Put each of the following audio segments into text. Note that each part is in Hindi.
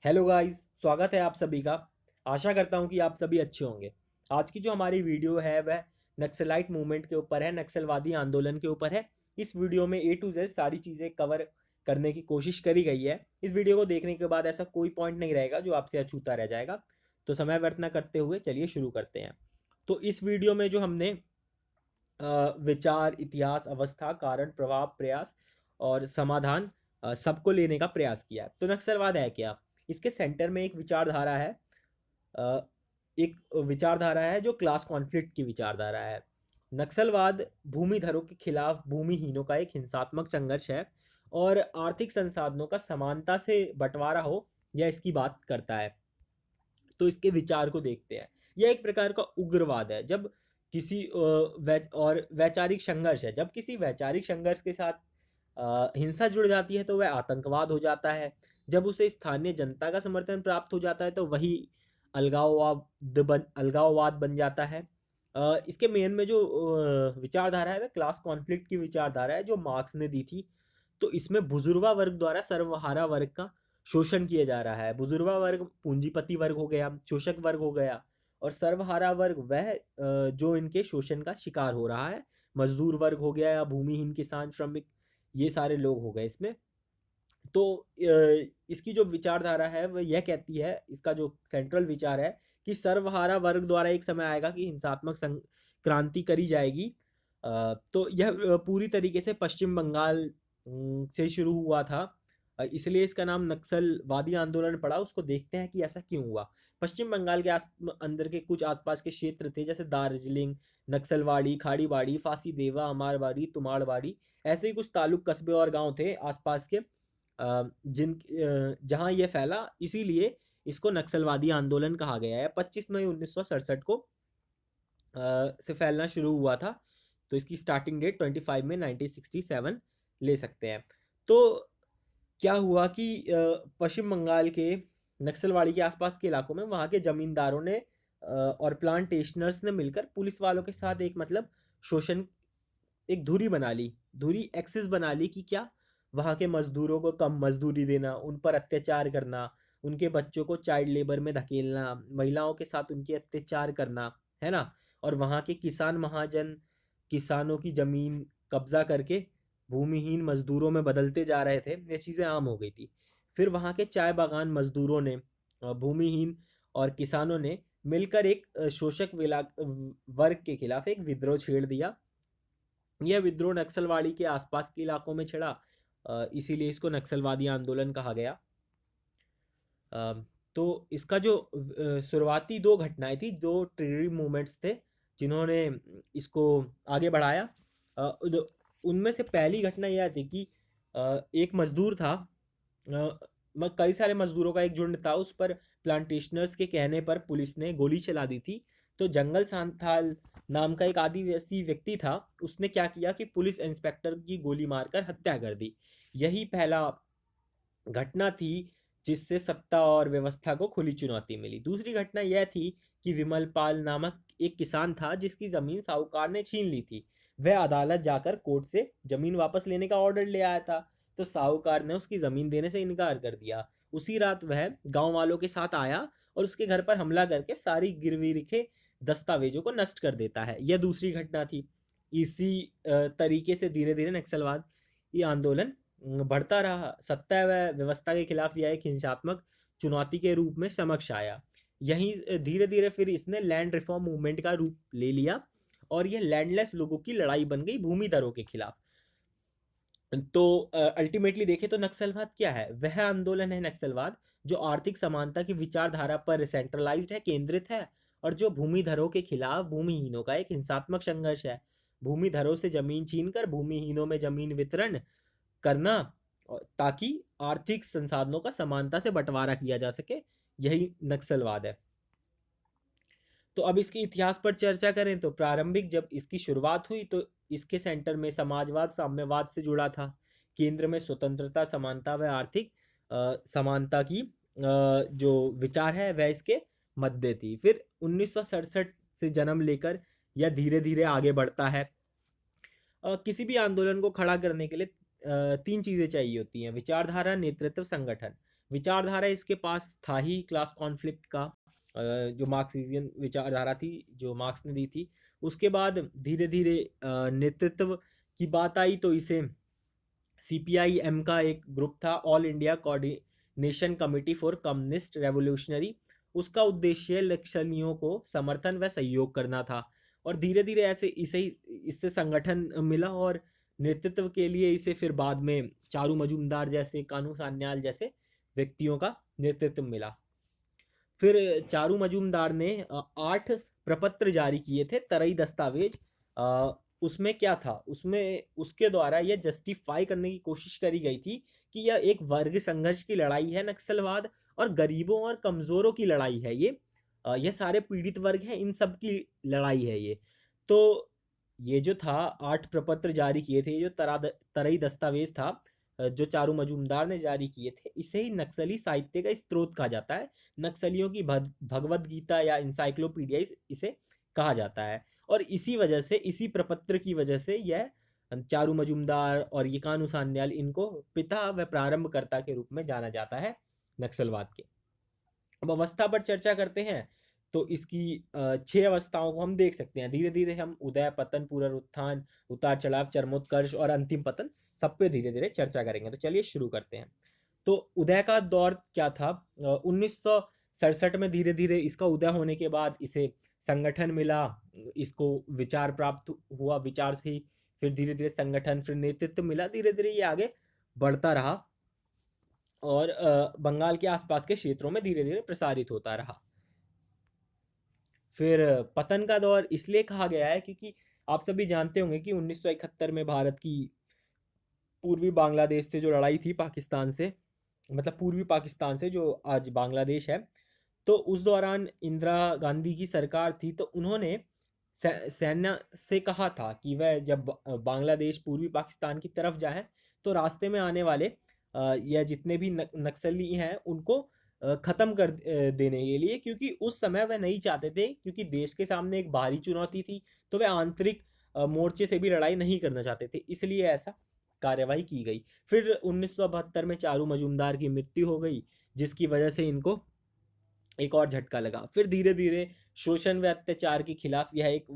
हेलो गाइस, स्वागत है आप सभी का। आशा करता हूं कि आप सभी अच्छे होंगे। आज की जो हमारी वीडियो है वह नक्सलाइट मूवमेंट के ऊपर है, नक्सलवादी आंदोलन के ऊपर है। इस वीडियो में ए टू जेड सारी चीज़ें कवर करने की कोशिश करी गई है। इस वीडियो को देखने के बाद ऐसा कोई पॉइंट नहीं रहेगा जो आपसे अछूता रह जाएगा। तो समय व्यर्थ न करते हुए चलिए शुरू करते हैं। तो इस वीडियो में जो हमने विचार, इतिहास, अवस्था, कारण, प्रभाव, प्रयास और समाधान सबको लेने का प्रयास किया है। तो नक्सलवाद है क्या? इसके सेंटर में एक विचारधारा है। अ, एक विचारधारा है जो क्लास कॉन्फ्लिक्ट की विचारधारा है। नक्सलवाद भूमिधरों के खिलाफ भूमिहीनों का एक हिंसात्मक संघर्ष है और आर्थिक संसाधनों का समानता से बंटवारा हो, यह इसकी बात करता है। तो इसके विचार को देखते हैं। यह एक प्रकार का उग्रवाद है। जब किसी वैचारिक संघर्ष है, जब किसी वैचारिक संघर्ष के साथ हिंसा जुड़ जाती है तो वह आतंकवाद हो जाता है। जब उसे स्थानीय जनता का समर्थन प्राप्त हो जाता है तो वही अलगाववाद बन जाता है। इसके मेन में जो विचारधारा है वह क्लास कॉन्फ्लिक्ट की विचारधारा है जो मार्क्स ने दी थी। तो इसमें बुजुर्गा वर्ग द्वारा सर्वहारा वर्ग का शोषण किया जा रहा है। बुजुर्गा वर्ग पूंजीपति वर्ग हो गया, शोषक वर्ग हो गया, और सर्वहारा वर्ग वह जो इनके शोषण का शिकार हो रहा है। मजदूर वर्ग हो गया या भूमिहीन किसान, श्रमिक, ये सारे लोग हो गए इसमें। तो इसकी जो विचारधारा है वह यह कहती है, इसका जो सेंट्रल विचार है कि सर्वहारा वर्ग द्वारा एक समय आएगा कि हिंसात्मक क्रांति करी जाएगी। तो यह पूरी तरीके से पश्चिम बंगाल से शुरू हुआ था। इसलिए इसका नाम नक्सलवादी आंदोलन पड़ा। उसको देखते हैं कि ऐसा क्यों हुआ। पश्चिम बंगाल के अंदर के कुछ आसपास के क्षेत्र थे, जैसे दार्जिलिंग, नक्सलवाड़ी, खाड़ीबाड़ी, फांसीदेवा, अमारवाड़ी, तुमाड़वाड़ी, ऐसे ही कुछ तालुक, कस्बे और गांव थे आसपास के, जहां यह फैला। इसीलिए इसको नक्सलवादी आंदोलन कहा गया है। 25 मई 1967 को से फैलना शुरू हुआ था। तो इसकी स्टार्टिंग डेट 25 में 1967 ले सकते हैं। तो क्या हुआ कि पश्चिम बंगाल के नक्सलवाड़ी के आसपास के इलाकों में वहाँ के जमींदारों ने और प्लांटेशनर्स ने मिलकर पुलिस वालों के साथ एक मतलब शोषण, एक धुरी बना ली, धुरी एक्सिस बना ली कि क्या, वहाँ के मजदूरों को कम मजदूरी देना, उन पर अत्याचार करना, उनके बच्चों को चाइल्ड लेबर में धकेलना, महिलाओं के साथ उनके अत्याचार करना, है ना। और वहाँ के किसान महाजन किसानों की ज़मीन कब्जा करके भूमिहीन मजदूरों में बदलते जा रहे थे। ये चीज़ें आम हो गई थी। फिर वहाँ के चाय बागान मजदूरों ने, भूमिहीन और किसानों ने मिलकर एक शोषक वर्ग के खिलाफ एक विद्रोह छेड़ दिया। यह विद्रोह नक्सलवाड़ी के आसपास के इलाकों में छिड़ा, इसीलिए इसको नक्सलवादी आंदोलन कहा गया। तो इसका जो शुरुआती दो घटनाएं थी, दो ट्रिगरी मूवमेंट्स थे जिन्होंने इसको आगे बढ़ाया। उनमें से पहली घटना यह थी कि एक मजदूर था, कई सारे मजदूरों का एक झुंड था, उस पर प्लांटेशनर्स के कहने पर पुलिस ने गोली चला दी थी। तो जंगल सांथाल नाम का एक आदिवासी व्यक्ति था, उसने क्या किया कि पुलिस इंस्पेक्टर की गोली मारकर हत्या कर दी। यही पहला घटना थी जिससे सत्ता और व्यवस्था को खुली चुनौती मिली। दूसरी घटना यह थी कि विमल पाल नामक एक किसान था जिसकी जमीन साहूकार ने छीन ली थी। वह अदालत जाकर कोर्ट से जमीन वापस लेने का ऑर्डर ले आया था, तो साहूकार ने उसकी जमीन देने से इनकार कर दिया। उसी रात वह गांव वालों के साथ आया और उसके घर पर हमला करके सारी गिरवी रखे दस्तावेजों को नष्ट कर देता है। यह दूसरी घटना थी। इसी तरीके से धीरे धीरे नक्सलवाद ये आंदोलन बढ़ता रहा। सत्ता व व्यवस्था के खिलाफ यह एक हिंसात्मक चुनौती के रूप में समक्ष आया। यहीं धीरे धीरे फिर इसने लैंड रिफॉर्म मूवमेंट का रूप ले लिया और यह लैंडलेस लोगों की लड़ाई बन गई भूमिधरों के खिलाफ। तो अल्टीमेटली देखें तो नक्सलवाद क्या है? वह आंदोलन है नक्सलवाद जो आर्थिक समानता की विचारधारा पर सेंट्रलाइज्ड है, केंद्रित है, और जो भूमिधरों के खिलाफ भूमिहीनों का एक हिंसात्मक संघर्ष है। भूमिधरों से जमीन छीनकर भूमिहीनों में जमीन वितरण करना, ताकि आर्थिक संसाधनों का समानता से बंटवारा किया जा सके, यही नक्सलवाद है। तो अब इसके इतिहास पर चर्चा करें तो प्रारंभिक जब इसकी शुरुआत हुई तो इसके सेंटर में समाजवाद, साम्यवाद से जुड़ा था। केंद्र में स्वतंत्रता, समानता व आर्थिक समानता की जो विचार है वह इसके मध्य थी। फिर 1967 से जन्म लेकर यह धीरे धीरे आगे बढ़ता है। किसी भी आंदोलन को खड़ा करने के लिए तीन चीज़ें चाहिए होती हैं: विचारधारा, नेतृत्व, संगठन। विचारधारा इसके पास था ही क्लास कॉन्फ्लिक्ट का, जो मार्क्सियन विचारधारा थी जो मार्क्स ने दी थी। उसके बाद धीरे धीरे नेतृत्व की बात आई तो इसे CPI-M का एक ग्रुप था, all India coordination committee for communist revolutionary. उसका उद्देश्य नक्सलियों को समर्थन व सहयोग करना था, और धीरे धीरे ऐसे इससे संगठन मिला, और नेतृत्व के लिए इसे फिर बाद में चारू मजूमदार जैसे, कानू सान्याल जैसे व्यक्तियों का नेतृत्व मिला। फिर चारू मजूमदार ने 8 प्रपत्र जारी किए थे, तरई दस्तावेज। उसमें क्या था, उसमें उसके द्वारा यह जस्टिफाई करने की कोशिश करी गई थी कि यह एक वर्ग संघर्ष की लड़ाई है नक्सलवाद, और गरीबों और कमजोरों की लड़ाई है ये सारे पीड़ित वर्ग हैं, इन सब की लड़ाई है ये। तो ये जो था 8 प्रपत्र जारी किए थे, जो तरई दस्तावेज था जो चारू मजूमदार ने जारी किए थे, इसे ही नक्सली साहित्य का स्रोत कहा जाता है। नक्सलियों की भगवत गीता या इंसाइक्लोपीडिया इसे कहा जाता है। और इसी वजह से, इसी प्रपत्र की वजह से यह चारू मजूमदार और ये कानू सान्याल, इनको पिता व प्रारंभकर्ता के रूप में जाना जाता है नक्सलवाद के। अब अवस्था पर चर्चा करते हैं तो इसकी 6 अवस्थाओं को हम देख सकते हैं। धीरे धीरे हम उदय, पतन, पुनरुत्थान, उतार चढ़ाव, चरमोत्कर्ष और अंतिम पतन, सब पे धीरे धीरे चर्चा करेंगे। तो चलिए शुरू करते हैं। तो उदय का दौर क्या था? 1967 में धीरे धीरे इसका उदय होने के बाद इसे संगठन मिला, इसको विचार प्राप्त हुआ, विचार से ही फिर धीरे धीरे संगठन, फिर नेतृत्व मिला, धीरे धीरे ये आगे बढ़ता रहा और बंगाल के आसपास के क्षेत्रों में धीरे धीरे प्रसारित होता रहा। फिर पतन का दौर इसलिए कहा गया है क्योंकि आप सभी जानते होंगे कि 1971 में भारत की पूर्वी बांग्लादेश से जो लड़ाई थी पाकिस्तान से, मतलब पूर्वी पाकिस्तान से जो आज बांग्लादेश है, तो उस दौरान इंदिरा गांधी की सरकार थी, तो उन्होंने सेना से कहा था कि वह जब बांग्लादेश पूर्वी पाकिस्तान की तरफ जाए तो रास्ते में आने वाले या जितने भी नक्सली हैं उनको ख़त्म कर देने के लिए, क्योंकि उस समय वह नहीं चाहते थे, क्योंकि देश के सामने एक भारी चुनौती थी, तो वह आंतरिक मोर्चे से भी लड़ाई नहीं करना चाहते थे, इसलिए ऐसा कार्यवाही की गई। फिर 1972 में चारू मजूमदार की मृत्यु हो गई, जिसकी वजह से इनको एक और झटका लगा। फिर धीरे धीरे शोषण व अत्याचार के खिलाफ यह एक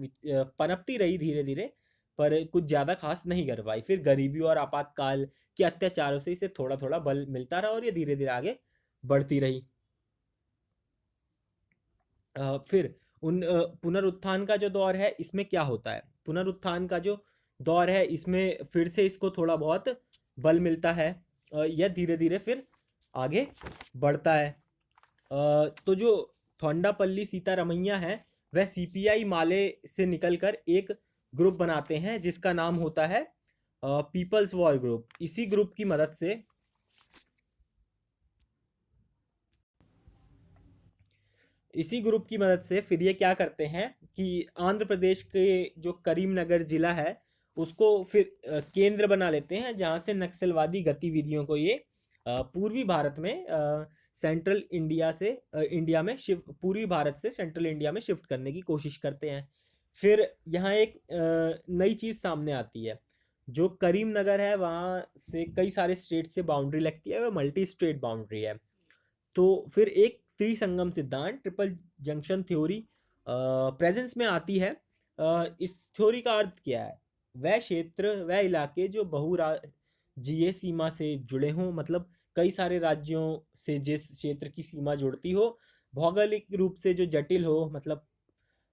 पनपती रही धीरे धीरे, पर कुछ ज़्यादा खास नहीं कर पाई। फिर गरीबी और आपातकाल के अत्याचारों से इसे थोड़ा थोड़ा बल मिलता रहा और ये धीरे धीरे आगे बढ़ती रही। फिर पुनरुत्थान का जो दौर है, इसमें क्या होता है? पुनरुत्थान का जो दौर है, इसमें फिर से इसको थोड़ा बहुत बल मिलता है, यह धीरे धीरे फिर आगे बढ़ता है। तो जो थोंडापल्ली सीतारमैया है, वह CPI माले से निकलकर एक ग्रुप बनाते हैं जिसका नाम होता है पीपल्स वॉर ग्रुप। इसी ग्रुप की मदद से फिर ये क्या करते हैं कि आंध्र प्रदेश के जो करीमनगर जिला है उसको फिर केंद्र बना लेते हैं, जहाँ से नक्सलवादी गतिविधियों को ये पूर्वी भारत में सेंट्रल इंडिया से इंडिया में पूर्वी भारत से सेंट्रल इंडिया में शिफ्ट करने की कोशिश करते हैं। फिर यहाँ एक नई चीज़ सामने आती है। जो करीमनगर है, वहाँ से कई सारे स्टेट से बाउंड्री लगती है, वह मल्टी स्टेट बाउंड्री है। तो फिर एक त्रिसंगम सिद्धांत, ट्रिपल जंक्शन थ्योरी प्रेजेंस में आती है। इस थ्योरी का अर्थ क्या है? वह क्षेत्र, वह इलाके जो बहुराज्यीय सीमा से जुड़े हों, मतलब कई सारे राज्यों से जिस क्षेत्र की सीमा जुड़ती हो, भौगोलिक रूप से जो जटिल हो, मतलब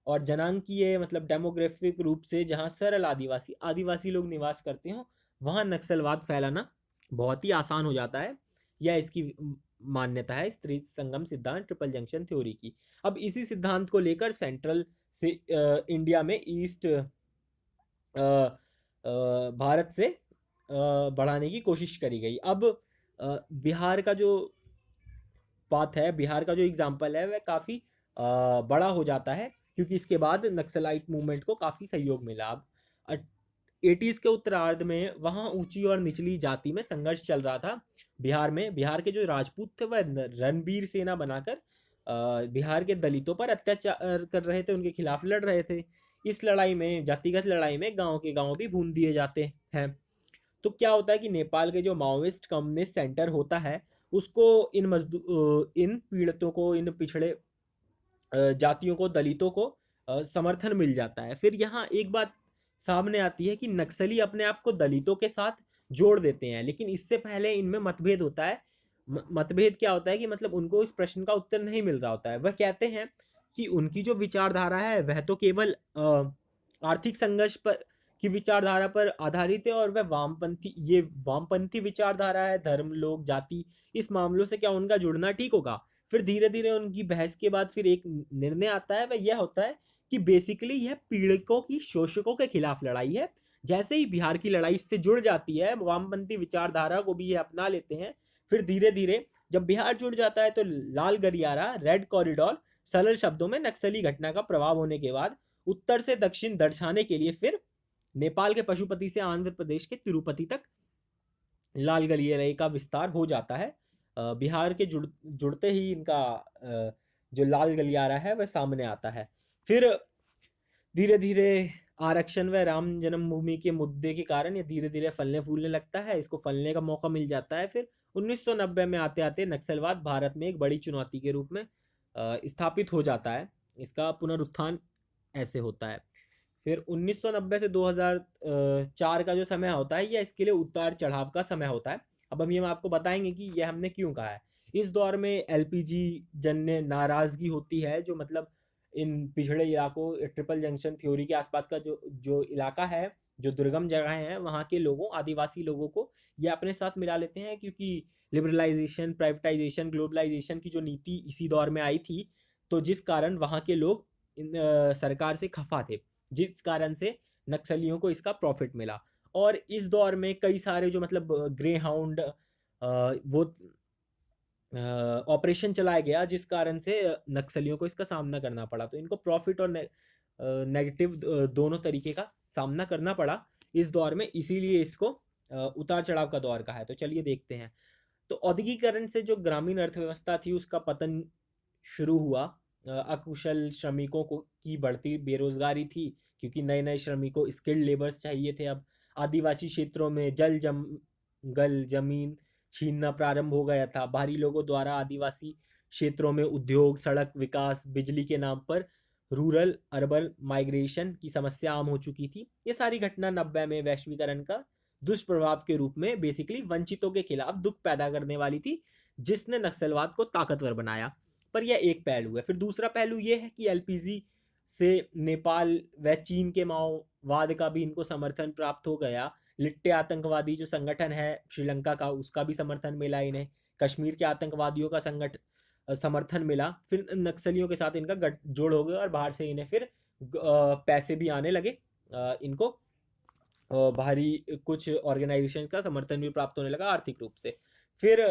और जनांकीय मतलब डेमोग्राफिक रूप से जहाँ सरल आदिवासी लोग निवास करते हो, वहाँ नक्सलवाद फैलाना बहुत ही आसान हो जाता है। यह इसकी मान्यता है, इस त्रिसंगम सिद्धांत, ट्रिपल जंक्शन थ्योरी की। अब इसी सिद्धांत को लेकर सेंट्रल से इंडिया में ईस्ट भारत से बढ़ाने की कोशिश करी गई। अब बिहार का जो पाथ है, बिहार का जो एग्जाम्पल है, वह काफ़ी बड़ा हो जाता है, क्योंकि इसके बाद नक्सलाइट मूवमेंट को काफ़ी सहयोग मिला। अब 80s के उत्तरार्ध में वहाँ ऊंची और निचली जाति में संघर्ष चल रहा था बिहार में। बिहार के जो राजपूत थे वह रणबीर सेना बनाकर बिहार के दलितों पर अत्याचार कर रहे थे, उनके खिलाफ लड़ रहे थे। इस लड़ाई में, जातिगत लड़ाई में, गांव के गांव भी भून दिए जाते हैं। तो क्या होता है कि नेपाल के जो माओइस्ट कम्युनिस्ट सेंटर होता है, उसको इन पीड़ितों को, इन पिछड़े जातियों को, दलितों को समर्थन मिल जाता है। फिर यहाँ एक बात सामने आती है कि नक्सली अपने आप को दलितों के साथ जोड़ देते हैं, लेकिन इससे पहले इनमें मतभेद होता है। मतभेद क्या होता है कि मतलब उनको इस प्रश्न का उत्तर नहीं मिल रहा होता है। वह कहते हैं कि उनकी जो विचारधारा है वह तो केवल आर्थिक संघर्ष पर की विचारधारा पर आधारित है, और वह वामपंथी विचारधारा है। धर्म, लोग, जाति, इस मामलों से क्या उनका जुड़ना ठीक होगा? फिर धीरे धीरे उनकी बहस के बाद फिर एक निर्णय आता है, वह यह होता है कि बेसिकली यह पीड़ितों की, शोषकों के खिलाफ लड़ाई है। जैसे ही बिहार की लड़ाई इससे जुड़ जाती है, वामपंथी विचारधारा को भी ये अपना लेते हैं। फिर धीरे धीरे जब बिहार जुड़ जाता है तो लाल गलियारा, रेड कॉरिडोर, सरल शब्दों में नक्सली घटना का प्रभाव होने के बाद उत्तर से दक्षिण दर्शाने के लिए फिर नेपाल के पशुपति से आंध्र प्रदेश के तिरुपति तक लाल गलियारे का विस्तार हो जाता है। बिहार के जुड़ते ही इनका जो लाल गलियारा है वह सामने आता है। फिर धीरे धीरे आरक्षण व राम जन्मभूमि के मुद्दे के कारण ये धीरे धीरे फलने फूलने लगता है, इसको फलने का मौका मिल जाता है। फिर 1990 में आते आते नक्सलवाद भारत में एक बड़ी चुनौती के रूप में स्थापित हो जाता है। इसका पुनरुत्थान ऐसे होता है। फिर 1990 से 2004 का जो समय होता है, यह इसके लिए उतार चढ़ाव का समय होता है। अब हम ये आपको बताएंगे कि यह हमने क्यों कहा है। इस दौर में एलपीजी जन्य नाराजगी होती है, जो मतलब इन पिछड़े इलाकों, ट्रिपल जंक्शन थ्योरी के आसपास का जो जो इलाका है, जो दुर्गम जगह हैं, वहाँ के लोगों, आदिवासी लोगों को ये अपने साथ मिला लेते हैं, क्योंकि लिबरलाइजेशन, प्राइवेटाइजेशन, ग्लोबलाइजेशन की जो नीति इसी दौर में आई थी, तो जिस कारण वहाँ के लोग सरकार से खफा थे, जिस कारण से नक्सलियों को इसका प्रॉफिट मिला। और इस दौर में कई सारे जो मतलब ग्रे हाउंड वो ऑपरेशन चलाया गया, जिस कारण से नक्सलियों को इसका सामना करना पड़ा। तो इनको प्रॉफिट और नेगेटिव दोनों तरीके का सामना करना पड़ा इस दौर में, इसीलिए इसको उतार चढ़ाव का दौर कहा है। तो चलिए देखते हैं। तो औद्योगिकरण से जो ग्रामीण अर्थव्यवस्था थी उसका पतन शुरू हुआ। अकुशल श्रमिकों को की बढ़ती बेरोजगारी थी, क्योंकि नए नए श्रमिकों, स्किल्ड लेबर्स चाहिए थे। अब आदिवासी क्षेत्रों में जंगल जमीन छीनना प्रारंभ हो गया था। बाहरी लोगों द्वारा आदिवासी क्षेत्रों में उद्योग, सड़क विकास, बिजली के नाम पर रूरल अर्बन माइग्रेशन की समस्या आम हो चुकी थी। ये सारी घटना 90 में वैश्वीकरण का दुष्प्रभाव के रूप में बेसिकली वंचितों के खिलाफ दुख पैदा करने वाली थी, जिसने नक्सलवाद को ताकतवर बनाया। पर यह एक पहलू है। फिर दूसरा पहलू यह है कि एलपीजी से नेपाल व चीन के माओवाद का भी इनको समर्थन प्राप्त हो गया। लिट्टे आतंकवादी जो संगठन है श्रीलंका का, उसका भी समर्थन मिला इन्हें। कश्मीर के आतंकवादियों का समर्थन मिला। फिर नक्सलियों के साथ इनका गठजोड़ हो गया, और बाहर से इन्हें फिर पैसे भी आने लगे। इनको बाहरी कुछ ऑर्गेनाइजेशन का समर्थन भी प्राप्त होने लगा आर्थिक रूप से। फिर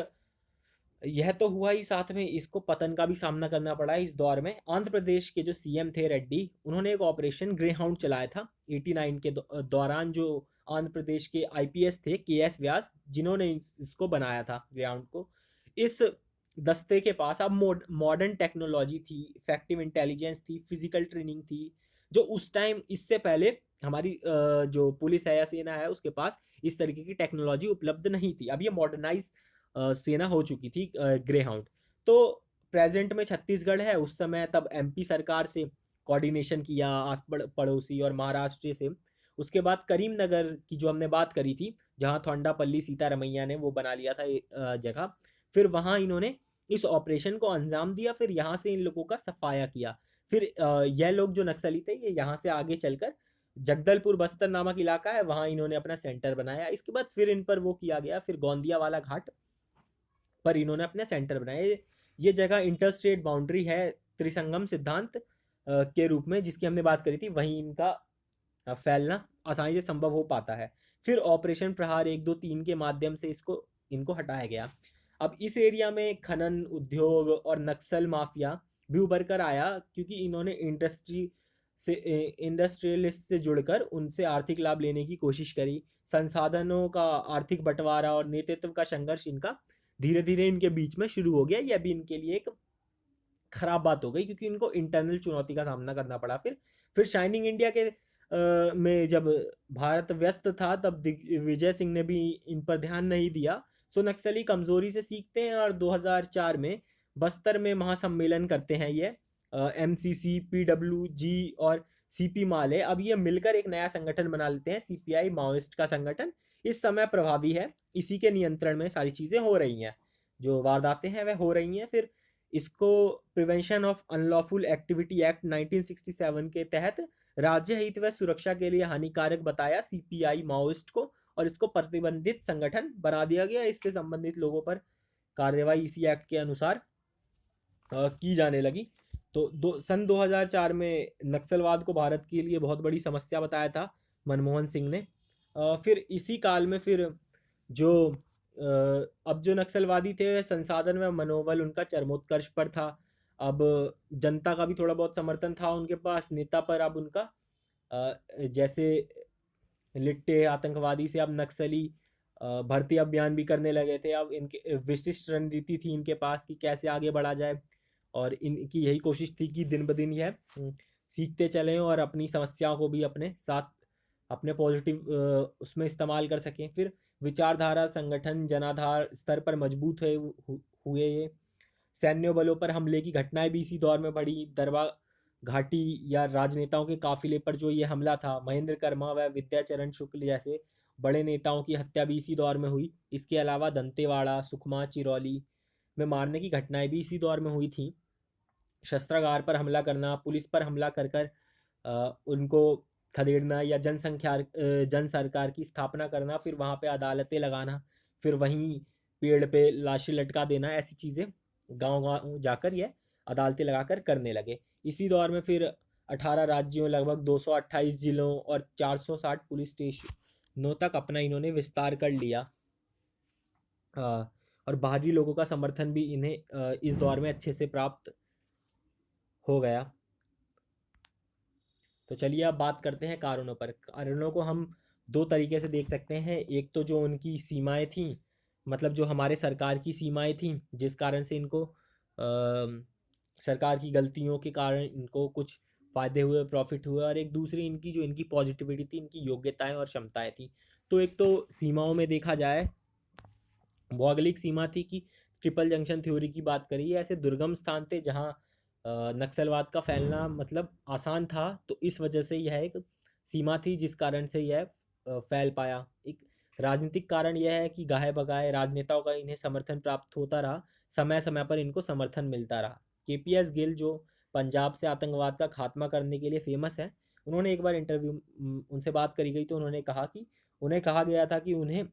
यह तो हुआ ही, साथ में इसको पतन का भी सामना करना पड़ा इस दौर में। आंध्र प्रदेश के जो सीएम थे रेड्डी, उन्होंने एक ऑपरेशन ग्रे हाउंड चलाया था 89 के दौरान। जो आंध्र प्रदेश के आईपीएस थे केएस व्यास, जिन्होंने इसको बनाया था ग्रे हाउंड को। इस दस्ते के पास अब मॉडर्न टेक्नोलॉजी थी, इफेक्टिव इंटेलिजेंस थी, फिजिकल ट्रेनिंग थी, जो उस टाइम, इससे पहले हमारी जो पुलिस है या सेना है उसके पास इस तरीके की टेक्नोलॉजी उपलब्ध नहीं थी। अब ये मॉडर्नाइज सेना हो चुकी थी ग्रे हाउंड। तो प्रेजेंट में छत्तीसगढ़ है, उस समय तब एमपी सरकार से कोऑर्डिनेशन किया आस पड़ोसी और महाराष्ट्र से। उसके बाद करीमनगर की जो हमने बात करी थी, जहाँ थोंडापल्ली सीतारमैया ने वो बना लिया था जगह, फिर वहाँ इन्होंने इस ऑपरेशन को अंजाम दिया। फिर यहाँ से इन लोगों का सफाया किया। फिर यह लोग जो नक्सली थे, ये यहाँ से आगे चलकर जगदलपुर बस्तर नामक इलाका है, वहाँ इन्होंने अपना सेंटर बनाया। इसके बाद फिर इन पर वो किया गया, फिर गोंदिया वाला घाट पर इन्होंने अपने सेंटर बनाए। ये जगह इंटरस्टेट बाउंड्री है त्रिसंगम सिद्धांत के रूप में, जिसकी हमने बात करी थी, वहीं इनका फैलना आसानी से संभव हो पाता है। फिर ऑपरेशन प्रहार 1, 2, 3 के माध्यम से इनको हटाया गया। अब इस एरिया में खनन उद्योग और नक्सल माफिया भी उभर कर आया, क्योंकि इन्होंने इंडस्ट्रियलिस्ट से जुड़कर उनसे आर्थिक लाभ लेने की कोशिश करी। संसाधनों का आर्थिक बंटवारा और नेतृत्व का संघर्ष इनका धीरे धीरे इनके बीच में शुरू हो गया। यह भी इनके लिए एक खराब बात हो गई, क्योंकि इनको इंटरनल चुनौती का सामना करना पड़ा। फिर शाइनिंग इंडिया के में जब भारत व्यस्त था, तब दिग्विजय सिंह ने भी इन पर ध्यान नहीं दिया। सो नक्सली कमजोरी से सीखते हैं और 2004 में बस्तर में महासम्मेलन करते हैं ये MCC, PWG और CP माले। अब ये मिलकर एक नया संगठन बना लेते हैं, CPI माओइस्ट का संगठन। इस समय प्रभावी है, इसी के नियंत्रण में सारी चीज़ें हो रही हैं, जो वारदातें हैं वह हो रही हैं। फिर इसको prevention of unlawful activity act 1967 के तहत राज्य हित व सुरक्षा के लिए हानिकारक बताया CPI माओइस्ट को, और इसको प्रतिबंधित संगठन बना दिया गया। इससे संबंधित लोगों पर कार्रवाई इसी एक्ट के अनुसार की जाने लगी। तो सन 2004 में नक्सलवाद को भारत के लिए बहुत बड़ी समस्या बताया था मनमोहन सिंह ने। फिर इसी काल में फिर जो अब जो नक्सलवादी थे, संसाधन व मनोबल उनका चरमोत्कर्ष पर था। अब जनता का भी थोड़ा बहुत समर्थन था उनके पास, नेता पर। अब उनका जैसे लिट्टे आतंकवादी से अब नक्सली भर्ती अभियान भी करने लगे थे। अब इनके विशिष्ट रणनीति थी इनके पास कि कैसे आगे बढ़ा जाए, और इनकी यही कोशिश थी कि दिन ब दिन यह सीखते चलें और अपनी समस्याओं को भी अपने साथ, अपने पॉजिटिव उसमें इस्तेमाल कर सकें। फिर विचारधारा, संगठन, जनाधार स्तर पर मजबूत हुए ये। सैन्य बलों पर हमले की घटनाएं भी इसी दौर में बढ़ी। दरबा घाटी या राजनेताओं के काफिले पर जो ये हमला था, महेंद्र कर्मा व विद्याचरण शुक्ल जैसे बड़े नेताओं की हत्या भी इसी दौर में हुई। इसके अलावा दंतेवाड़ा, सुकमा, चिरौली में मारने की घटनाएं भी इसी दौर में हुई थी। शस्त्रागार पर हमला करना, पुलिस पर हमला कर कर उनको खदेड़ना, या जन सरकार की स्थापना करना, फिर वहाँ पे अदालतें लगाना, फिर वहीं पेड़ पे लाशें लटका देना, ऐसी चीज़ें गांव गांव जाकर यह अदालतें लगाकर करने लगे। इसी दौर में फिर 18 राज्यों, लगभग 228 जिलों और 460 पुलिस स्टेशनों तक अपना इन्होंने विस्तार कर लिया। और बाहरी लोगों का समर्थन भी इन्हें इस दौर में अच्छे से प्राप्त हो गया। तो चलिए अब बात करते हैं कारणों पर। कारणों को हम दो तरीके से देख सकते हैं। एक तो जो उनकी सीमाएं थी, मतलब जो हमारे सरकार की सीमाएं थी, जिस कारण से इनको सरकार की गलतियों के कारण इनको कुछ फ़ायदे हुए, प्रॉफिट हुए। और एक दूसरी इनकी जो इनकी पॉजिटिविटी थी, इनकी योग्यताएं और क्षमताएं थी। तो एक तो सीमाओं में देखा जाए, भौगोलिक सीमा थी कि ट्रिपल जंक्शन थ्योरी की बात करिए, ऐसे दुर्गम स्थान थे जहाँ नक्सलवाद का फैलना मतलब आसान था। तो इस वजह से यह एक सीमा थी जिस कारण से यह फैल पाया। एक राजनीतिक कारण यह है कि गाहे बगाए राजनेताओं का इन्हें समर्थन प्राप्त होता रहा, समय समय पर इनको समर्थन मिलता रहा। KPS गिल, जो पंजाब से आतंकवाद का खात्मा करने के लिए फेमस है, उन्होंने एक बार इंटरव्यू उनसे बात करी गई तो उन्होंने कहा कि उन्हें कहा गया था कि उन्हें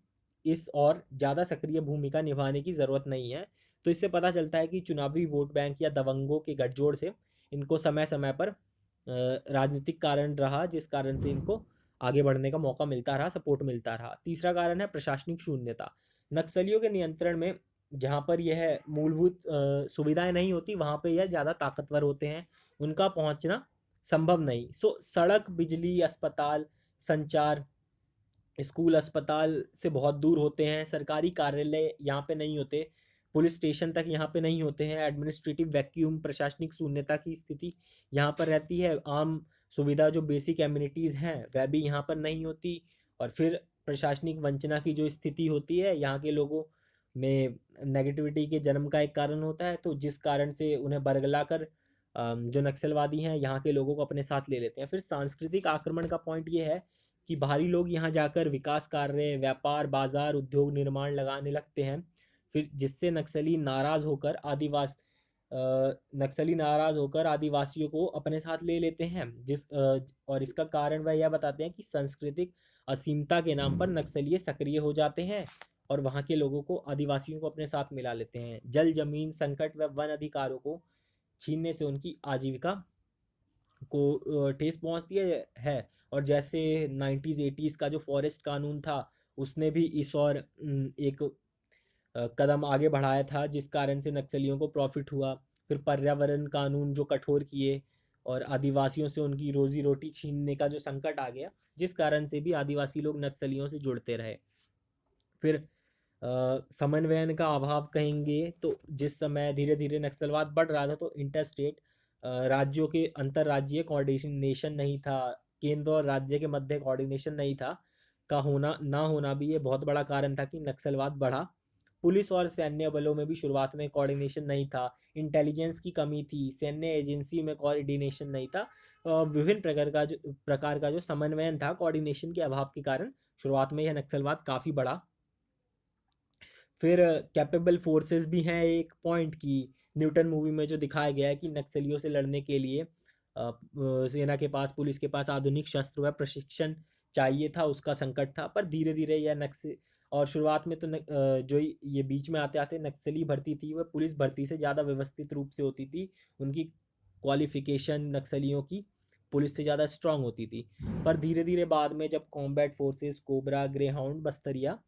इस और ज़्यादा सक्रिय भूमिका निभाने की ज़रूरत नहीं है। तो इससे पता चलता है कि चुनावी वोट बैंक या दबंगों के गठजोड़ से इनको समय समय पर राजनीतिक कारण रहा, जिस कारण से इनको आगे बढ़ने का मौका मिलता रहा, सपोर्ट मिलता रहा। तीसरा कारण है प्रशासनिक शून्यता। नक्सलियों के नियंत्रण में जहाँ पर यह मूलभूत सुविधाएं नहीं होती, वहाँ पे यह ज़्यादा ताकतवर होते हैं, उनका पहुँचना संभव नहीं। सो सड़क, बिजली, अस्पताल, संचार, स्कूल, अस्पताल से बहुत दूर होते हैं। सरकारी कार्यालय यहाँ पे नहीं होते, पुलिस स्टेशन तक यहाँ पे नहीं होते हैं। एडमिनिस्ट्रेटिव वैक्यूम, प्रशासनिक शून्यता की स्थिति यहाँ पर रहती है। आम सुविधा, जो बेसिक एम्यूनिटीज़ हैं, वह भी यहाँ पर नहीं होती। और फिर प्रशासनिक वंचना की जो स्थिति होती है, यहाँ के लोगों में नेगेटिविटी के जन्म का एक कारण होता है। तो जिस कारण से उन्हें बरगला कर जो नक्सलवादी हैं यहाँ के लोगों को अपने साथ ले लेते हैं। फिर सांस्कृतिक आक्रमण का पॉइंट ये है कि बाहरी लोग यहाँ जाकर विकास कार्य, व्यापार, बाजार, उद्योग निर्माण लगाने लगते हैं। फिर जिससे नक्सली नाराज होकर आदिवासियों को अपने साथ ले लेते हैं। और इसका कारण वह यह बताते हैं कि सांस्कृतिक असीमता के नाम पर नक्सली सक्रिय हो जाते हैं और वहाँ के लोगों को, आदिवासियों को अपने साथ मिला लेते हैं। जल जमीन संकट व वन अधिकारों को छीनने से उनकी आजीविका को ठेस पहुँचती है। और जैसे 90s 80s का जो फॉरेस्ट कानून था, उसने भी इस और एक कदम आगे बढ़ाया था, जिस कारण से नक्सलियों को प्रॉफिट हुआ। फिर पर्यावरण कानून जो कठोर किए, और आदिवासियों से उनकी रोजी रोटी छीनने का जो संकट आ गया, जिस कारण से भी आदिवासी लोग नक्सलियों से जुड़ते रहे। फिर समन्वयन का अभाव कहेंगे तो जिस समय धीरे धीरे नक्सलवाद बढ़ रहा था, तो इंटरस्टेट राज्यों के अंतर्राज्यीय कोऑर्डिनेशन नहीं था, केंद्र और राज्य के मध्य कोऑर्डिनेशन नहीं था, का होना ना होना भी ये बहुत बड़ा कारण था कि नक्सलवाद बढ़ा। पुलिस और सैन्य बलों में भी शुरुआत में कोऑर्डिनेशन नहीं था, इंटेलिजेंस की कमी थी, सैन्य एजेंसी में कोऑर्डिनेशन नहीं था। विभिन्न प्रकार का जो समन्वयन था, कोऑर्डिनेशन के अभाव के कारण शुरुआत में यह नक्सलवाद काफ़ी बढ़ा। फिर कैपेबल फोर्सेस भी हैं एक पॉइंट की, न्यूटन मूवी में जो दिखाया गया है कि नक्सलियों से लड़ने के लिए सेना के पास, पुलिस के पास आधुनिक शस्त्र व प्रशिक्षण चाहिए था, उसका संकट था। पर धीरे धीरे यह और शुरुआत में तो जो ये बीच में आते आते नक्सली भर्ती थी वह पुलिस भर्ती से ज़्यादा व्यवस्थित रूप से होती थी, उनकी क्वालिफिकेशन नक्सलियों की पुलिस से ज़्यादा स्ट्रांग होती थी। पर धीरे धीरे बाद में जब कॉम्बैट फोर्सेस, कोबरा, ग्रेहाउंड, बस्तरिया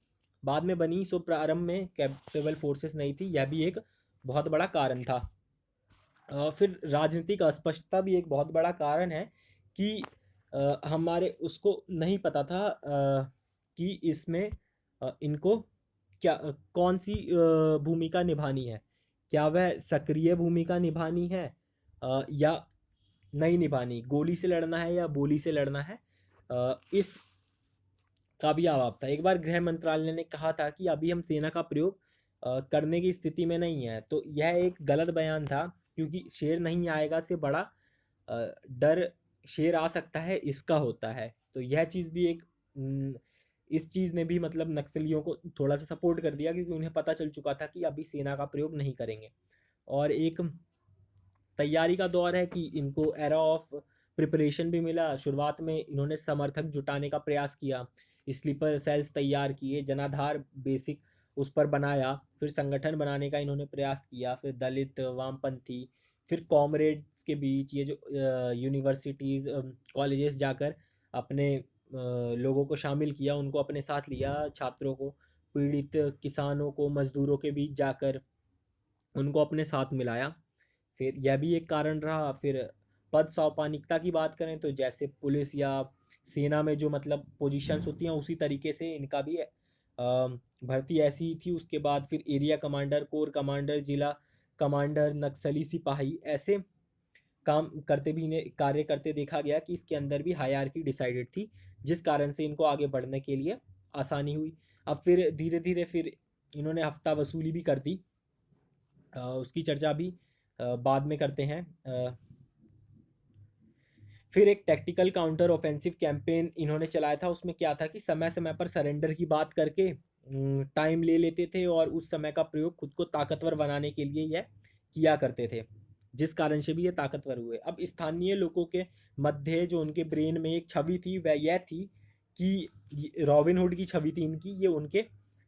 बाद में बनी, सो प्रारंभ में कैपेबल फोर्सेस नहीं थी, यह भी एक बहुत बड़ा कारण था। फिर राजनीतिक अस्पष्टता भी एक बहुत बड़ा कारण है कि हमारे उसको नहीं पता था कि इसमें इनको क्या कौन सी भूमिका निभानी है, क्या वह सक्रिय भूमिका निभानी है या नहीं निभानी, गोली से लड़ना है या बोली से लड़ना है, इस का भी अभाव था। एक बार गृह मंत्रालय ने कहा था कि अभी हम सेना का प्रयोग करने की स्थिति में नहीं है, तो यह एक गलत बयान था, क्योंकि शेर नहीं आएगा से बड़ा डर शेर आ सकता है इसका होता है। तो यह चीज़ भी एक इस चीज़ ने भी मतलब नक्सलियों को थोड़ा सा सपोर्ट कर दिया, क्योंकि उन्हें पता चल चुका था कि अभी सेना का प्रयोग नहीं करेंगे। और एक तैयारी का दौर है कि इनको एरा ऑफ प्रिपरेशन भी मिला। शुरुआत में इन्होंने समर्थक जुटाने का प्रयास किया, स्लीपर सेल्स तैयार किए, जनाधार बेसिक उस पर बनाया, फिर संगठन बनाने का इन्होंने प्रयास किया, फिर दलित, वामपंथी, फिर कॉमरेड्स के बीच ये जो यूनिवर्सिटीज़, कॉलेजेस जाकर अपने लोगों को शामिल किया, उनको अपने साथ लिया, छात्रों को, पीड़ित किसानों को, मजदूरों के बीच जाकर उनको अपने साथ मिलाया। फिर यह भी एक कारण रहा। फिर पद सौपानिकता की बात करें तो जैसे पुलिस या सेना में जो मतलब पोजीशंस होती हैं उसी तरीके से इनका भी भर्ती ऐसी ही थी। उसके बाद फिर एरिया कमांडर, कोर कमांडर, जिला कमांडर, नक्सली सिपाही, ऐसे काम करते भी इन्हें कार्य करते देखा गया कि इसके अंदर भी हायरार्की डिसाइडेड थी, जिस कारण से इनको आगे बढ़ने के लिए आसानी हुई। अब फिर धीरे धीरे फिर इन्होंने हफ्ता वसूली भी कर दी, उसकी चर्चा भी बाद में करते हैं। फिर एक टैक्टिकल काउंटर ऑफेंसिव कैंपेन इन्होंने चलाया था। उसमें क्या था कि समय समय पर सरेंडर की बात करके टाइम ले लेते थे और उस समय का प्रयोग खुद को ताकतवर बनाने के लिए यह किया करते थे, जिस कारण से भी ये ताकतवर हुए। अब स्थानीय लोगों के मध्य जो उनके ब्रेन में एक छवि थी वह यह थी कि रॉबिन हुड की छवि थी इनकी, ये उनके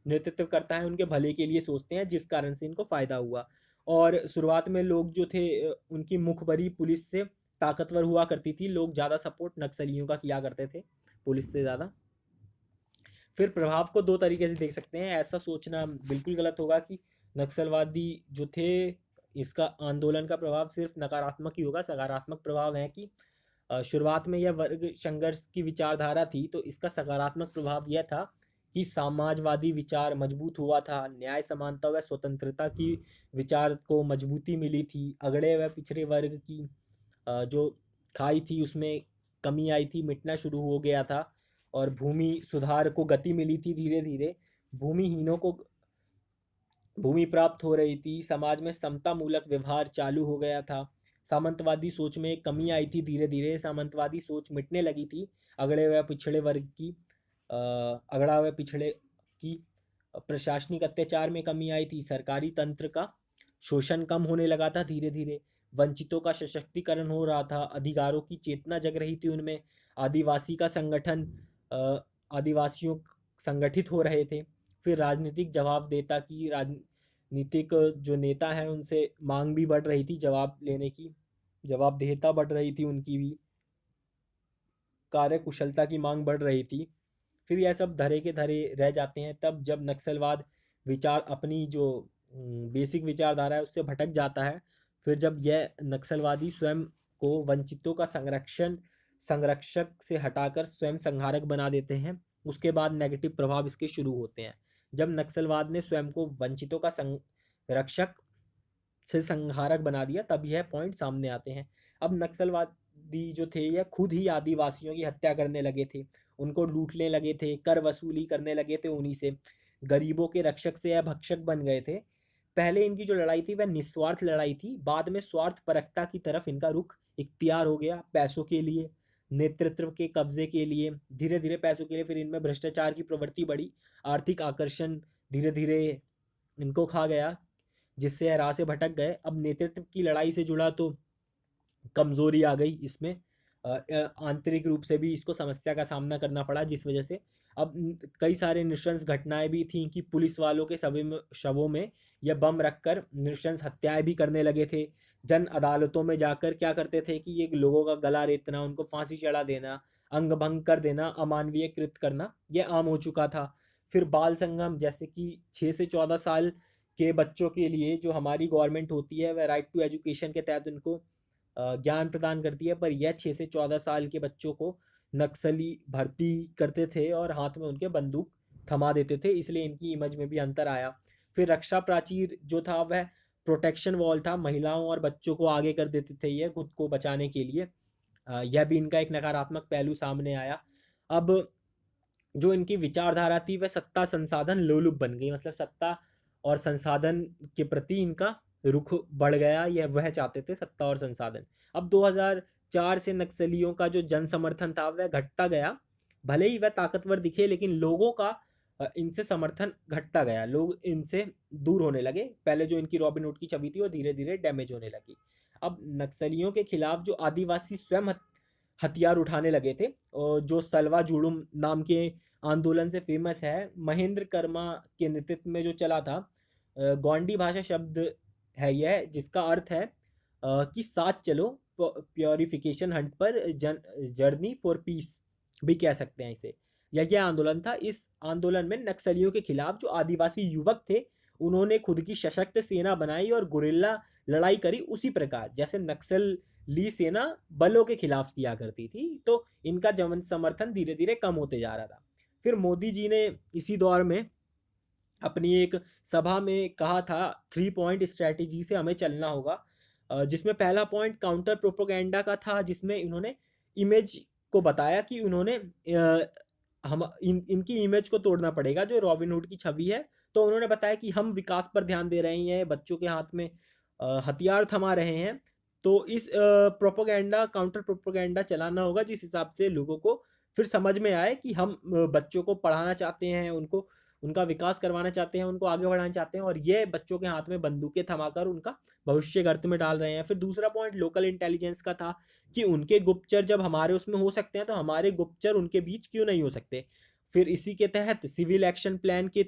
नेतृत्व करता है, उनके भले के लिए सोचते हैं, जिस कारण से इनको फ़ायदा हुआ। और शुरुआत में लोग जो थे उनकी मुखबरी पुलिस से ताकतवर हुआ करती थी, लोग ज़्यादा सपोर्ट नक्सलियों का किया करते थे पुलिस से ज़्यादा। फिर प्रभाव को दो तरीके से देख सकते हैं। ऐसा सोचना बिल्कुल गलत होगा कि नक्सलवादी जो थे इसका आंदोलन का प्रभाव सिर्फ नकारात्मक ही होगा। सकारात्मक प्रभाव है कि शुरुआत में यह वर्ग संघर्ष की विचारधारा थी, तो इसका सकारात्मक प्रभाव यह था कि समाजवादी विचार मजबूत हुआ था, न्याय, समानता व स्वतंत्रता की विचार को मजबूती मिली थी, अगड़े व पिछड़े वर्ग की जो खाई थी उसमें कमी आई थी, मिटना शुरू हो गया था, और भूमि सुधार को गति मिली थी। धीरे धीरे भूमिहीनों को भूमि प्राप्त हो रही थी, समाज में समता मूलक व्यवहार चालू हो गया था, सामंतवादी सोच में कमी आई थी। धीरे धीरे सामंतवादी सोच मिटने लगी थी, अगड़े व पिछड़े वर्ग की अगड़ा व पिछड़े की प्रशासनिक अत्याचार में कमी आई थी, सरकारी तंत्र का शोषण कम होने लगा था, धीरे धीरे वंचितों का सशक्तिकरण हो रहा था, अधिकारों की चेतना जग रही थी उनमें, आदिवासी का संगठन आदिवासियों संगठित हो रहे थे। फिर राजनीतिक जवाबदेता की, राजनीतिक जो नेता हैं उनसे मांग भी बढ़ रही थी, जवाब लेने की जवाबदेहता बढ़ रही थी, उनकी भी कार्य कुशलता की मांग बढ़ रही थी। फिर यह सब धरे के धरे रह जाते हैं तब जब नक्सलवाद विचार अपनी जो बेसिक विचारधारा है उससे भटक जाता है। फिर जब यह नक्सलवादी स्वयं को वंचितों का संरक्षक से हटाकर स्वयं संहारक बना देते हैं, उसके बाद नेगेटिव प्रभाव इसके शुरू होते हैं। जब नक्सलवाद ने स्वयं को वंचितों का संरक्षक से संहारक बना दिया तब यह पॉइंट सामने आते हैं। अब नक्सलवादी जो थे यह खुद ही आदिवासियों की हत्या करने लगे थे, उनको लूटने लगे थे, कर वसूली करने लगे थे उन्हीं से, गरीबों के रक्षक से यह भक्षक बन गए थे। पहले इनकी जो लड़ाई थी वह निस्वार्थ लड़ाई थी, बाद में स्वार्थपरकता की तरफ इनका रुख इख्तियार हो गया, पैसों के लिए, नेतृत्व के कब्जे के लिए, धीरे धीरे पैसों के लिए। फिर इनमें भ्रष्टाचार की प्रवृत्ति बढ़ी, आर्थिक आकर्षण धीरे धीरे इनको खा गया, जिससे यह राह से भटक गए। अब नेतृत्व की लड़ाई से जुड़ा तो कमजोरी आ गई इसमें, आंतरिक रूप से भी इसको समस्या का सामना करना पड़ा, जिस वजह से अब कई सारे नृशंस घटनाएं भी थीं कि पुलिस वालों के शवों में यह बम रखकर नृशंस हत्याएं भी करने लगे थे। जन अदालतों में जाकर क्या करते थे कि ये लोगों का गला रेतना, उनको फांसी चढ़ा देना, अंग भंग कर देना, अमानवीय कृत करना, यह आम हो चुका था। फिर बाल संगम, जैसे कि 6 से 14 साल के बच्चों के लिए जो हमारी गवर्नमेंट होती है वह राइट टू एजुकेशन के तहत उनको ज्ञान प्रदान करती है, पर यह 6 से 14 साल के बच्चों को नक्सली भर्ती करते थे और हाथ में उनके बंदूक थमा देते थे, इसलिए इनकी इमेज में भी अंतर आया। फिर रक्षा प्राचीर जो था वह प्रोटेक्शन वॉल था, महिलाओं और बच्चों को आगे कर देते थे ये खुद को बचाने के लिए, यह भी इनका एक नकारात्मक पहलू सामने आया। अब जो इनकी विचारधारा थी वह सत्ता संसाधन लोलुप बन गई, मतलब सत्ता और संसाधन के प्रति इनका रुख बढ़ गया, यह वह चाहते थे सत्ता और संसाधन। अब 2004 से नक्सलियों का जो जन समर्थन था वह घटता गया, भले ही वह ताकतवर दिखे लेकिन लोगों का इनसे समर्थन घटता गया, लोग इनसे दूर होने लगे। पहले जो इनकी रॉबिन हुड की छवि थी वो धीरे धीरे डैमेज होने लगी। अब नक्सलियों के खिलाफ जो आदिवासी स्वयं हथियार उठाने लगे थे, और जो सलवा जुड़ुम नाम के आंदोलन से फेमस है, महेंद्र कर्मा के नेतृत्व में जो चला था, गोंडी भाषा शब्द है यह, जिसका अर्थ है कि साथ चलो, प्योरिफिकेशन हंट पर जर्नी फॉर पीस भी कह सकते हैं इसे। यह आंदोलन था। इस आंदोलन में नक्सलियों के खिलाफ जो आदिवासी युवक थे उन्होंने खुद की सशक्त सेना बनाई और गुरिल्ला लड़ाई करी, उसी प्रकार जैसे नक्सली सेना बलों के खिलाफ किया करती थी। तो इनका जन समर्थन धीरे धीरे कम होते जा रहा था। फिर मोदी जी ने इसी दौर में अपनी एक सभा में कहा था 3 पॉइंट स्ट्रैटेजी से हमें चलना होगा, जिसमें पहला पॉइंट काउंटर प्रोपोगेंडा का था, जिसमें इन्होंने इमेज को बताया कि उन्होंने हम इनकी इमेज को तोड़ना पड़ेगा जो रॉबिन हुड की छवि है। तो उन्होंने बताया कि हम विकास पर ध्यान दे रहे हैं, बच्चों के हाथ में हथियार थमा रहे हैं, तो इस प्रोपोगेंडा काउंटर प्रोपोगेंडा चलाना होगा, जिस हिसाब से लोगों को फिर समझ में आए कि हम बच्चों को पढ़ाना चाहते हैं, उनको उनका विकास करवाना चाहते हैं, उनको आगे बढ़ाना चाहते हैं, और ये बच्चों के हाथ में बंदूकें थमाकर उनका भविष्य गर्त में डाल रहे हैं। फिर दूसरा पॉइंट लोकल इंटेलिजेंस का था कि उनके गुप्तचर जब हमारे उसमें हो सकते हैं तो हमारे गुप्तचर उनके बीच क्यों नहीं हो सकते। फिर इसी के तहत सिविल एक्शन प्लान के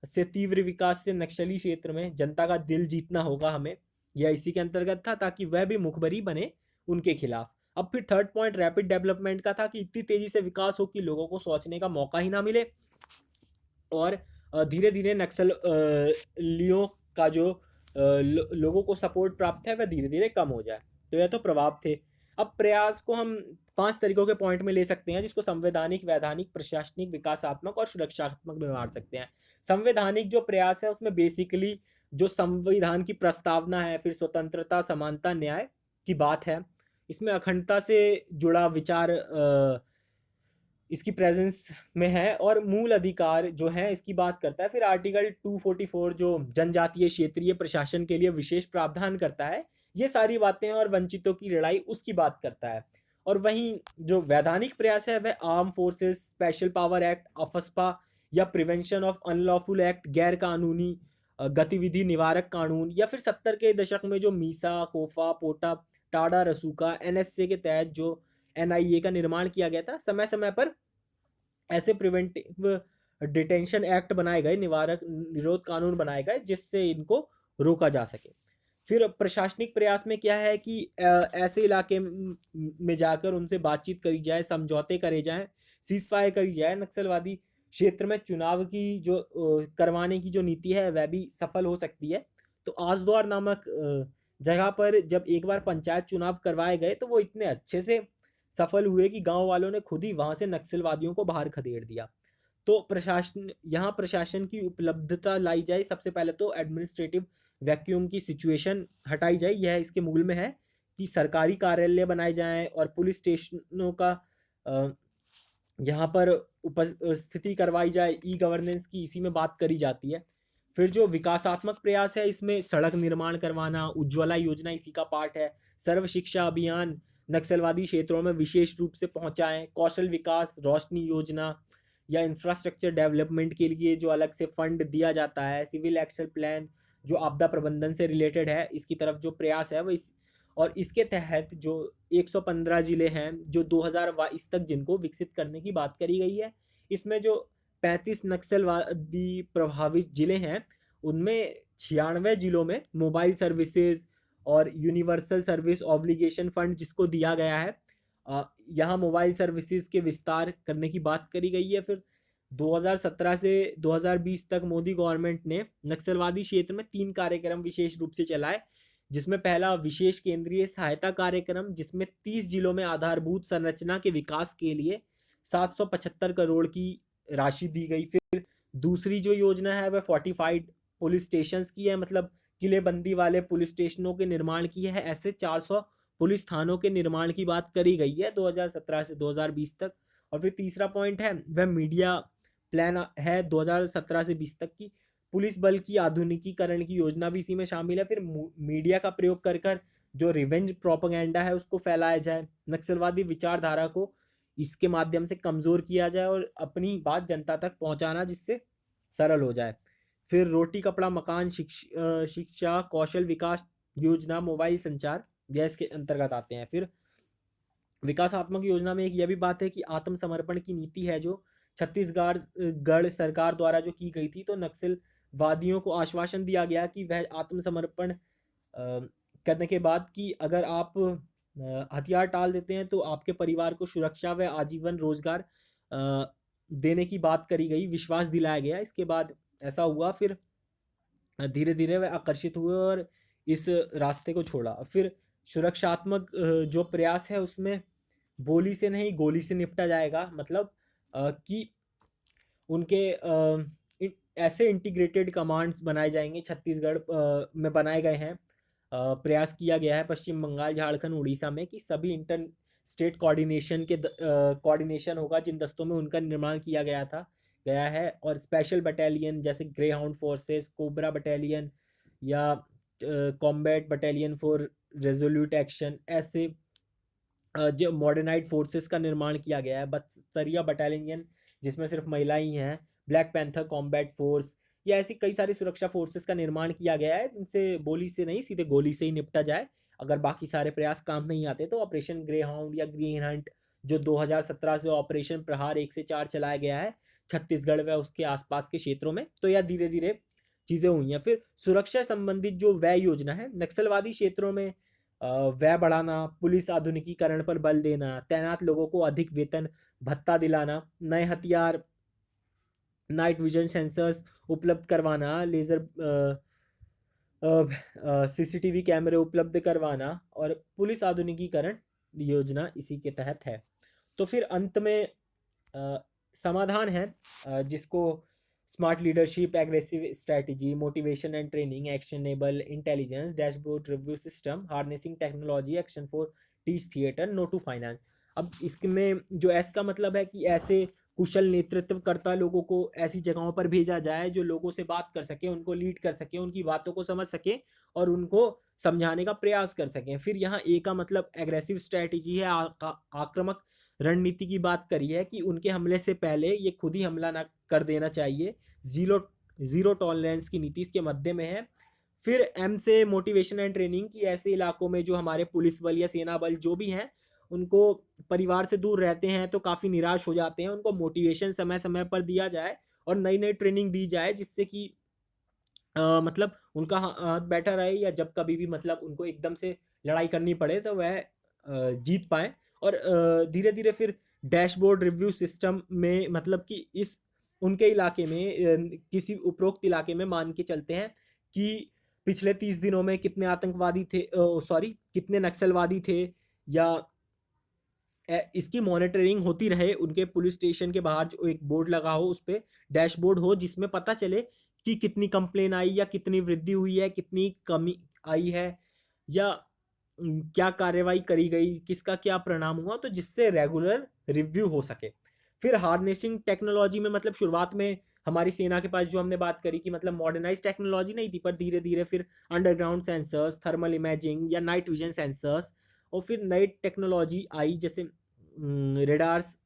से तीव्र विकास से नक्सली क्षेत्र में जनता का दिल जीतना होगा हमें, यह इसी के अंतर्गत था, ताकि वह भी मुखबरी बने उनके खिलाफ। अब फिर थर्ड पॉइंट रैपिड डेवलपमेंट का था कि इतनी तेजी से विकास हो कि लोगों को सोचने का मौका ही ना मिले, और धीरे धीरे नक्सल लियों का जो लोगों को सपोर्ट प्राप्त है वह धीरे धीरे कम हो जाए। तो यह तो प्रभाव थे। अब प्रयास को हम 5 तरीकों के पॉइंट में ले सकते हैं, जिसको संवैधानिक, वैधानिक, प्रशासनिक, विकासात्मक और सुरक्षात्मक में बांट सकते हैं। संवैधानिक जो प्रयास है उसमें बेसिकली जो संविधान की प्रस्तावना है, फिर स्वतंत्रता, समानता, न्याय की बात है। इसमें अखंडता से जुड़ा विचार इसकी प्रेजेंस में है, और मूल अधिकार जो है इसकी बात करता है। फिर आर्टिकल 244 जो जनजातीय क्षेत्रीय प्रशासन के लिए विशेष प्रावधान करता है, ये सारी बातें, और वंचितों की लड़ाई उसकी बात करता है। और वहीं जो वैधानिक प्रयास है वह arm forces special power act, AFSPA या प्रिवेंशन ऑफ अनलॉफुल एक्ट, गैर कानूनी गतिविधि निवारक कानून, या फिर 70 के दशक में जो मीसा, कोफा, पोटा, टाडा, रसूका, एनएसए के तहत जो एनआईए का निर्माण किया गया था, समय समय पर ऐसे प्रिवेंटिव डिटेंशन एक्ट बनाए गए, निवारक निरोध कानून बनाए गए, जिससे इनको रोका जा सके। फिर प्रशासनिक प्रयास में क्या है कि ऐसे इलाके में जाकर उनसे बातचीत करी जाए, समझौते करे जाएं, सीज फायर करी जाए। नक्सलवादी क्षेत्र में चुनाव की जो करवाने की जो नीति है वह भी सफल हो सकती है। तो आजद्वार नामक जगह पर जब एक बार पंचायत चुनाव करवाए गए तो वो इतने अच्छे से सफल हुए कि गांव वालों ने खुद ही वहां से नक्सलवादियों को बाहर खदेड़ दिया। तो प्रशासन की उपलब्धता लाई जाए। सबसे पहले तो एडमिनिस्ट्रेटिव वैक्यूम की सिचुएशन हटाई जाए, यह इसके मूल में है कि सरकारी कार्यालय बनाए जाएं और पुलिस स्टेशनों का यहाँ पर उपस्थिति करवाई जाए ई गवर्नेंस की, इसी में बात करी जाती है। फिर जो विकासात्मक प्रयास है, इसमें सड़क निर्माण करवाना, उज्ज्वला योजना इसी का पार्ट है। सर्व शिक्षा अभियान नक्सलवादी क्षेत्रों में विशेष रूप से पहुंचाएं। कौशल विकास, रोशनी योजना या इंफ्रास्ट्रक्चर डेवलपमेंट के लिए जो अलग से फंड दिया जाता है। सिविल एक्शन प्लान जो आपदा प्रबंधन से रिलेटेड है, इसकी तरफ जो प्रयास है वो इस, और इसके तहत जो 115 जिले हैं जो 2022 तक जिनको विकसित करने की बात करी गई है। इसमें जो 35 नक्सलवादी प्रभावित जिले हैं, उनमें 96 जिलों में मोबाइल सर्विसेज और यूनिवर्सल सर्विस ऑब्लिगेशन फंड जिसको दिया गया है, यहाँ मोबाइल सर्विसेज के विस्तार करने की बात करी गई है। फिर 2017 से 2020 तक मोदी गवर्नमेंट ने नक्सलवादी क्षेत्र में 3 कार्यक्रम विशेष रूप से चलाए, जिसमें पहला विशेष केंद्रीय सहायता कार्यक्रम, जिसमें 30 जिलों में आधारभूत संरचना के विकास के लिए 775 करोड़ की राशि दी गई। फिर दूसरी जो योजना है वह फोर्टिफाइड पुलिस स्टेशन की है, मतलब किलेबंदी वाले पुलिस स्टेशनों के निर्माण की है। ऐसे 400 पुलिस थानों के निर्माण की बात करी गई है 2017 से 2020 तक। और फिर तीसरा पॉइंट है वह मीडिया प्लान है 2017 से 20 तक की। पुलिस बल की आधुनिकीकरण की योजना भी इसी में शामिल है। फिर मीडिया का प्रयोग कर कर जो रिवेंज प्रोपेगेंडा है उसको फैलाया जाए, नक्सलवादी विचारधारा को इसके माध्यम से कमज़ोर किया जाए और अपनी बात जनता तक पहुंचाना जिससे सरल हो जाए। फिर रोटी कपड़ा मकान, शिक्षा कौशल विकास योजना, मोबाइल संचार यह इसके अंतर्गत आते हैं। फिर विकासात्मक योजना में एक यह भी बात है कि आत्मसमर्पण की नीति है जो छत्तीसगढ़ गढ़ सरकार द्वारा जो की गई थी, तो नक्सलवादियों को आश्वासन दिया गया कि वह आत्मसमर्पण करने के बाद कि अगर आप हथियार टाल देते हैं तो आपके परिवार को सुरक्षा व आजीवन रोजगार देने की बात करी गई, विश्वास दिलाया गया। इसके बाद ऐसा हुआ, फिर धीरे धीरे वह आकर्षित हुए और इस रास्ते को छोड़ा। फिर सुरक्षात्मक जो प्रयास है उसमें बोली से नहीं गोली से निपटा जाएगा, मतलब कि उनके ऐसे इंटीग्रेटेड कमांड्स बनाए जाएंगे, छत्तीसगढ़ में बनाए गए हैं। प्रयास किया गया है पश्चिम बंगाल, झारखंड, उड़ीसा में कि सभी इंटर स्टेट कोऑर्डिनेशन के कोऑर्डिनेशन होगा, जिन दस्तों में उनका निर्माण किया गया है। और स्पेशल बटालियन जैसे grey hound forces, cobra battalion या combat battalion for resolute action, ऐसे जो मॉडर्नाइज फोर्सेस का निर्माण किया गया है। बत्सरिया बटालियन जिसमें सिर्फ महिलाएं ही हैं, ब्लैक पैंथर कॉम्बैट फोर्स, या ऐसी कई सारी सुरक्षा फोर्सेस का निर्माण किया गया है जिनसे बोली से नहीं सीधे गोली से ही निपटा जाए। अगर बाकी सारे प्रयास काम नहीं आते तो ऑपरेशन ग्रे हाउंड या ग्रीन हंट जो 2017 से ऑपरेशन प्रहार 1 से 4 चलाया गया है छत्तीसगढ़ व उसके आसपास के क्षेत्रों में, तो यह धीरे धीरे चीज़ें हुई हैं। फिर सुरक्षा संबंधित जो व्यय योजना है, नक्सलवादी क्षेत्रों में व्यय बढ़ाना, पुलिस आधुनिकीकरण पर बल देना, तैनात लोगों को अधिक वेतन भत्ता दिलाना, नए हथियार, नाइट विजन सेंसर्स उपलब्ध करवाना, लेज़र सीसीटीवी कैमरे उपलब्ध करवाना और पुलिस आधुनिकीकरण योजना इसी के तहत है। तो फिर अंत में समाधान है जिसको smart leadership, aggressive strategy, motivation and training, actionable intelligence, dashboard review system, harnessing technology, action for teach theatre, no to finance. अब इसमें जो एस का मतलब है कि ऐसे कुशल नेतृत्वकर्ता लोगों को ऐसी जगहों पर भेजा जाए जो लोगों से बात कर सके, उनको लीड कर सके, उनकी बातों को समझ सके और उनको समझाने का प्रयास कर सकें। फिर यहाँ ए का मतलब एग्रेसिव स्ट्रैटेजी है, आक्रामक रणनीति की बात करी है कि उनके हमले से पहले ये खुद ही हमला ना कर देना चाहिए। जीरो टॉलरेंस की नीति इसके मध्य में है। फिर एम से मोटिवेशन एंड ट्रेनिंग की ऐसे इलाकों में जो हमारे पुलिस बल या सेना बल जो भी हैं उनको परिवार से दूर रहते हैं तो काफ़ी निराश हो जाते हैं, उनको मोटिवेशन समय समय पर दिया जाए और नई नई ट्रेनिंग दी जाए जिससे कि मतलब उनका हाथ बैठा रहे, या जब कभी भी मतलब उनको एकदम से लड़ाई करनी पड़े तो वह जीत पाए। और धीरे धीरे फिर डैशबोर्ड रिव्यू सिस्टम में मतलब कि इस उनके इलाके में किसी उपरोक्त इलाके में मान के चलते हैं कि पिछले 30 दिनों में कितने आतंकवादी थे, कितने नक्सलवादी थे, या इसकी मॉनिटरिंग होती रहे। उनके पुलिस स्टेशन के बाहर जो एक बोर्ड लगा हो उस पर डैशबोर्ड हो जिसमें पता चले कि कितनी कंप्लेन आई या कितनी वृद्धि हुई है, कितनी कमी आई है, या क्या कार्रवाई करी गई, किसका क्या परिणाम हुआ, तो जिससे रेगुलर रिव्यू हो सके। फिर हार्नेसिंग टेक्नोलॉजी में मतलब शुरुआत में हमारी सेना के पास जो हमने बात करी कि मतलब मॉडर्नाइज टेक्नोलॉजी नहीं थी, पर धीरे धीरे फिर अंडरग्राउंड सेंसर्स, थर्मल इमेजिंग या नाइट विजन सेंसर्स, और फिर नई टेक्नोलॉजी आई जैसे रेडार्स।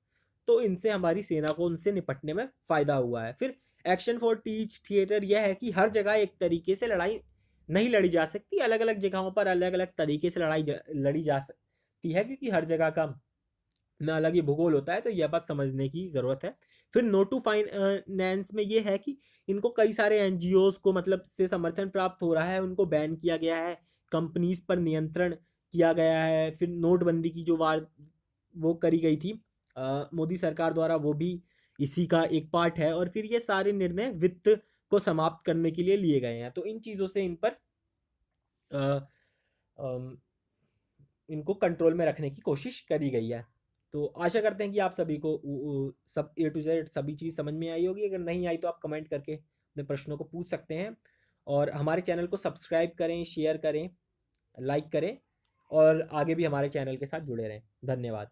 तो इनसे हमारी सेना को उनसे निपटने में फ़ायदा हुआ है। फिर एक्शन फॉर टीच थिएटर यह है कि हर जगह एक तरीके से लड़ाई नहीं लड़ी जा सकती, अलग अलग जगहों पर अलग अलग तरीके से लड़ी जा सकती है, क्योंकि हर जगह का ना अलग ही भूगोल होता है, तो यह बात समझने की ज़रूरत है। फिर नो टू फाइनेंस में ये है कि इनको कई सारे एनजीओज को मतलब से समर्थन प्राप्त हो रहा है, उनको बैन किया गया है, कंपनीज पर नियंत्रण किया गया है। फिर नोटबंदी की जो वार वो करी गई थी मोदी सरकार द्वारा, वो भी इसी का एक पार्ट है। और फिर ये सारे निर्णय वित्त को समाप्त करने के लिए लिए गए हैं। तो इन चीज़ों से इन पर अ, अम, इनको कंट्रोल में रखने की कोशिश करी गई है। तो आशा करते हैं कि आप सभी को सब ए टू जेड सभी चीज़ समझ में आई होगी। अगर नहीं आई तो आप कमेंट करके अपने प्रश्नों को पूछ सकते हैं, और हमारे चैनल को सब्सक्राइब करें, शेयर करें, लाइक करें, और आगे भी हमारे चैनल के साथ जुड़े रहें। धन्यवाद।